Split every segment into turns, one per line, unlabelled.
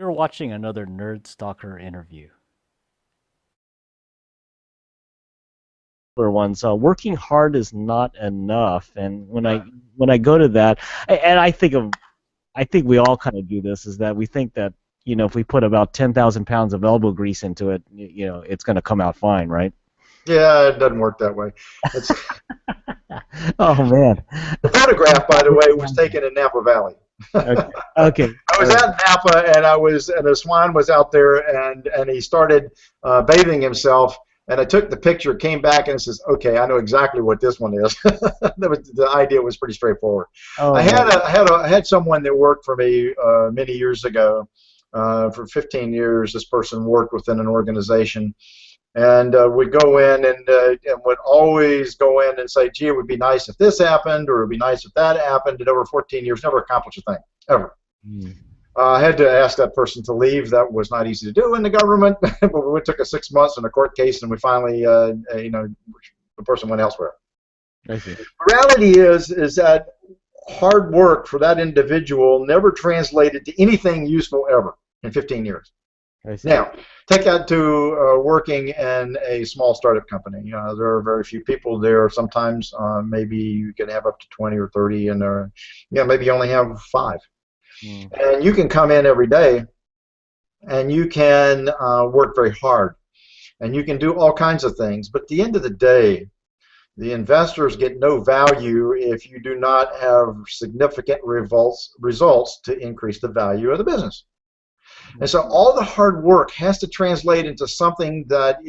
You're watching another Nerd Stalker interview. Ones. Working hard is not enough, and when I go to that, and I think we all kind of do this, is that we think that if we put about 10,000 pounds of elbow grease into it, it's going to come out fine, right?
Yeah, it doesn't work that way. It's,
Oh man.
the photograph, by the way, was taken in Napa Valley.
Okay. Okay.
I was at Napa, and a swan was out there, and he started bathing himself. And I took the picture, came back, and it says, "Okay, I know exactly what this one is." The idea was pretty straightforward.
Oh
I had someone that worked for me many years ago. For 15 years, this person worked within an organization, and would go in and would always go in and say, "Gee, it would be nice if this happened, or it would be nice if that happened." And over 14 years, never accomplished a thing, ever.
man.
I had to ask that person to leave. That was not easy to do in the government, but it took us 6 months in a court case, and we finally, the person went elsewhere.
I see.
The reality is that hard work for that individual never translated to anything useful ever in 15 years.
I see.
Now, take that to working in a small startup company. There are very few people there. Sometimes maybe you can have up to 20 or 30, and maybe you only have 5. And you can come in every day, and you can work very hard, and you can do all kinds of things. But at the end of the day, the investors get no value if you do not have significant results to increase the value of the business. And so all the hard work has to translate into something that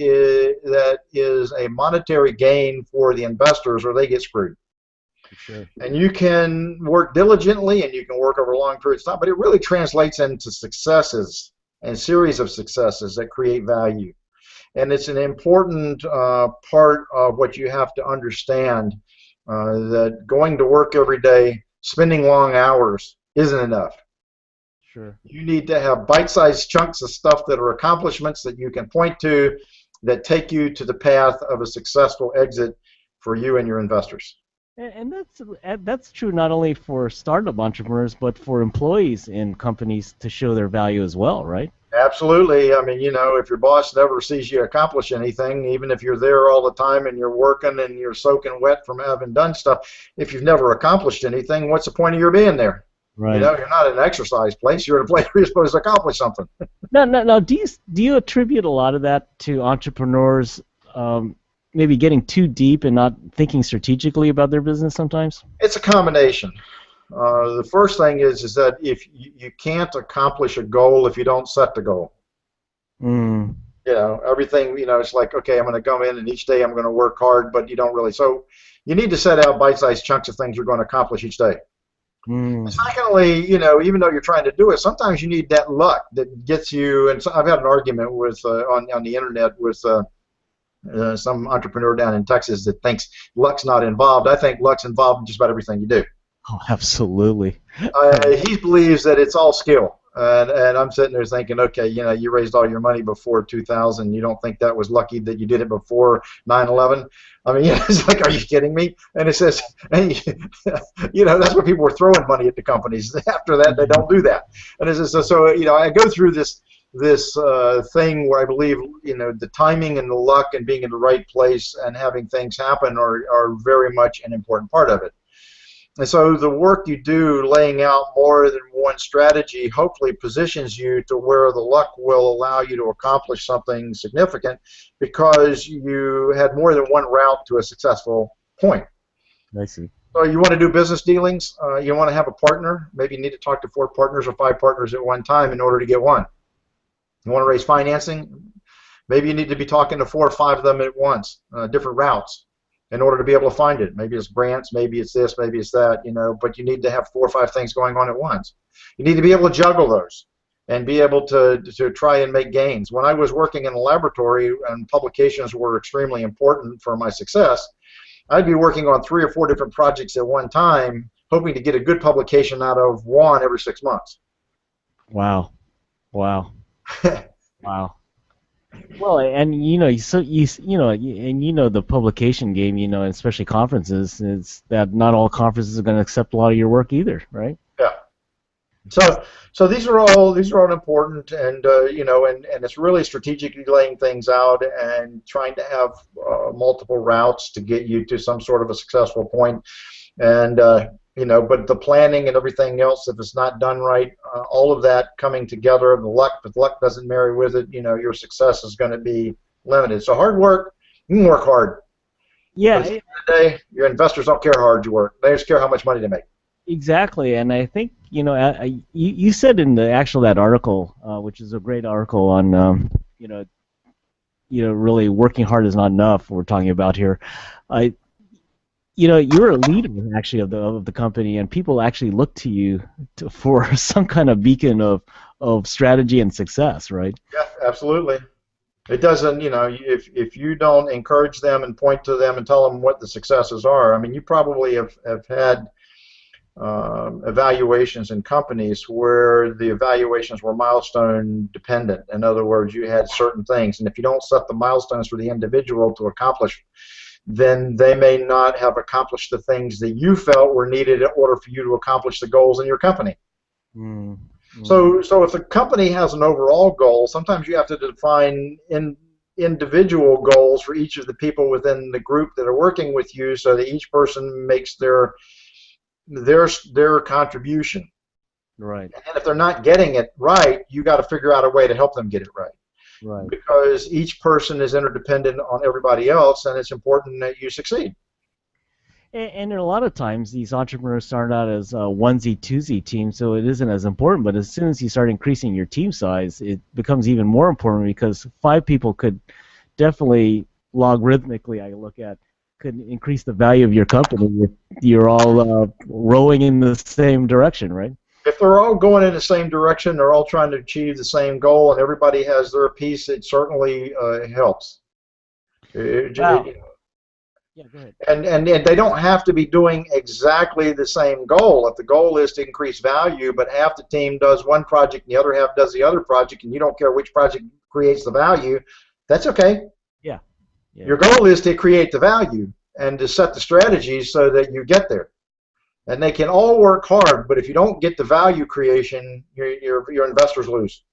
is a monetary gain for the investors, or they get screwed.
Sure.
And you can work diligently, and you can work over long periods of time, but it really translates into successes and series of successes that create value. And it's an important part of what you have to understand, that going to work every day, spending long hours, isn't enough.
Sure.
You need to have bite-sized chunks of stuff that are accomplishments that you can point to, that take you to the path of a successful exit for you and your investors.
And that's true not only for startup entrepreneurs, but for employees in companies to show their value as well, right?
Absolutely. I mean, if your boss never sees you accomplish anything, even if you're there all the time and you're working and you're soaking wet from having done stuff, if you've never accomplished anything, what's the point of your being there?
Right.
You're not an exercise place. You're at a place where you're supposed to accomplish something.
No. Do you attribute a lot of that to entrepreneurs maybe getting too deep and not thinking strategically about their business sometimes?
It's a combination. The first thing is that if you can't accomplish a goal if you don't set the goal. Everything, it's like, okay, I'm going to come in and each day I'm going to work hard, but you don't really. So you need to set out bite-sized chunks of things you're going to accomplish each day. Secondly, even though you're trying to do it, sometimes you need that luck that gets you. And so I've had an argument with on the internet with some entrepreneur down in Texas that thinks luck's not involved. I think luck's involved in just about everything you do.
Oh, absolutely.
He believes that it's all skill. And I'm sitting there thinking, okay, you raised all your money before 2000. You don't think that was lucky that you did it before 9/11? I mean, it's like, are you kidding me? And it says, hey, that's where people were throwing money at the companies. After that, they don't do that. And it says, so I go through this thing where I believe, the timing and the luck and being in the right place and having things happen are very much an important part of it. And so the work you do laying out more than one strategy hopefully positions you to where the luck will allow you to accomplish something significant because you had more than one route to a successful point.
I see.
So you want to do business dealings, you want to have a partner, maybe you need to talk to 4 partners or 5 partners at one time in order to get one. You want to raise financing, maybe you need to be talking to 4 or 5 of them at once, different routes, in order to be able to find it. Maybe it's grants, maybe it's this, maybe it's that, but you need to have 4 or 5 things going on at once. You need to be able to juggle those and be able to try and make gains. When I was working in a laboratory and publications were extremely important for my success, I'd be working on 3 or 4 different projects at one time, hoping to get a good publication out of one every 6 months.
Wow. Wow. Well, and the publication game, especially conferences, is that not all conferences are going to accept a lot of your work either, right?
Yeah. So these are all important, and and it's really strategically laying things out and trying to have multiple routes to get you to some sort of a successful point. And but the planning and everything else, if it's not done right, all of that coming together, the luck, if the luck doesn't marry with it, your success is going to be limited. So hard work, you can work hard, but
Yeah,
at the end of the day, your investors don't care how hard you work; they just care how much money they make.
exactly. And I think you said in the actual that article, which is a great article on you know really working hard is not enough. We're talking about here. I you're a leader actually of the company, and people actually look to you for some kind of beacon of strategy and success, right?
Yeah, absolutely. It doesn't, if you don't encourage them and point to them and tell them what the successes are. I mean, you probably have had evaluations in companies where the evaluations were milestone dependent. In other words, you had certain things, and if you don't set the milestones for the individual to accomplish, then they may not have accomplished the things that you felt were needed in order for you to accomplish the goals in your company.
Mm, mm,
So if a company has an overall goal, sometimes you have to define individual goals for each of the people within the group that are working with you, so that each person makes their contribution.
right,
And if they're not getting it right, you got to figure out a way to help them get it right,
right.
because each person is interdependent on everybody else, and it's important that you succeed.
And a lot of times these entrepreneurs start out as a onesie twosie team, so it isn't as important. But as soon as you start increasing your team size, it becomes even more important because five people could definitely logarithmically, I look at, could increase the value of your company if you're all rowing in the same direction, right?
If they're all going in the same direction, they're all trying to achieve the same goal, and everybody has their piece, it certainly helps. It,
Wow.
it,
Yeah, go ahead.
and they don't have to be doing exactly the same goal. If the goal is to increase value, but half the team does one project and the other half does the other project, and you don't care which project creates the value, that's okay.
Yeah, yeah,
Your goal is to create the value and to set the strategies so that you get there. And they can all work hard, but if you don't get the value creation, your investors lose.